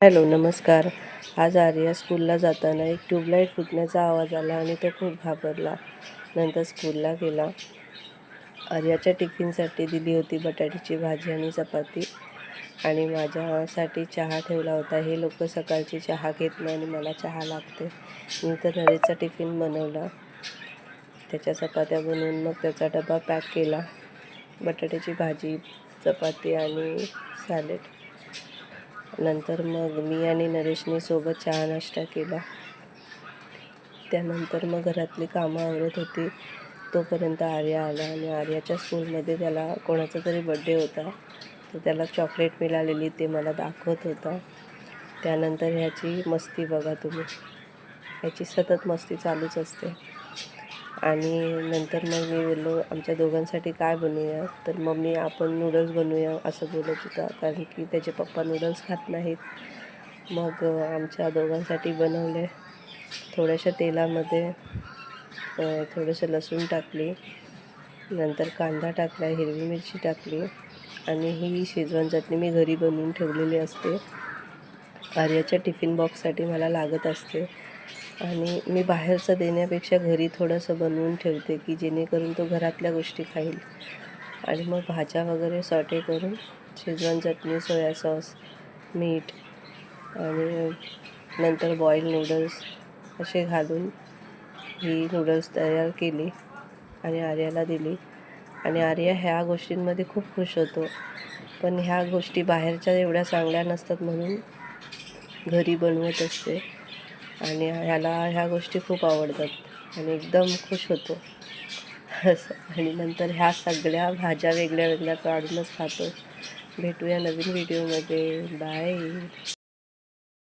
Hello नमस्कार. आज आर्या स्कूलला जाताना एक ट्यूबलाईट फुटण्याचा आवाज आला आणि तो खूप घाबरला. नंतर स्कूलला गेला. आर्याच्या टिफिनसाठी दिली होती बटाट्याची भाजी आणि चपाती आणि माझ्यासाठी चहा ठेवला होता. हे लोक सकाळची चहा घेत नाही आणि मला चहा लागते. नंतर नरेशचा टिफिन बनवला, त्याच्या चपात्या बनवून मग त्याचा डबा पॅक केला. बटाट्याची भाजी, चपाती आणि सॅलेड. नंतर मग मी आणि नरेशने सोबत चहा नाश्ता केला. त्यानंतर मग घरातली कामं आवरत होती. तोपर्यंत आर्या आला आणि आर्याच्या स्कूलमध्ये त्याला कोणाचा तरी बड्डे होता, तर त्याला चॉकलेट मिळालेली ते मला दाखवत होता. त्यानंतर ह्याची मस्ती बघा तुम्ही, ह्याची सतत मस्ती चालूच असते. आणि नंतर मग मी बोललो आमच्या दोघांसाठी काय बनवूया, तर मम्मी आपण नूडल्स बनवूया असं बोलत होता, कारण की त्याचे पप्पा नूडल्स खात नाहीत. मग आमच्या दोघांसाठी बनवले. थोड्याशा तेलामध्ये थोडंसं लसूण टाकली, नंतर कांदा टाकला, हिरवी मिरची टाकली आणि ही शेजवान चटणी मी घरी बनवून ठेवलेली असते. आर्याच्या टिफिन बॉक्ससाठी मला लागत असते आणि मी बाहेरचं देण्यापेक्षा घरी थोडंसं बनवून ठेवते की जेणेकरून तो घरातल्या गोष्टी खाईल. आणि मग भाज्या वगैरे सॉटे करून शेजवान चटणी, सोया सॉस, मीठ आणि नंतर बॉईल नूडल्स असे घालून ही नूडल्स तयार केली आणि आर्याला दिली. आणि आर्या ह्या गोष्टींमध्ये खूप खुश होतो. पण ह्या गोष्टी बाहेरच्या एवढ्या चांगल्या नसतात म्हणून घरी बनवत असते आणि ह्याला ह्या गोष्टी खूप आवडतात आणि एकदम खुश होतो असं. आणि नंतर ह्या सगळ्या भाज्या वेगळ्या वेगळ्या काढूनच खातो. भेटूया नवीन व्हिडिओमध्ये. बाय.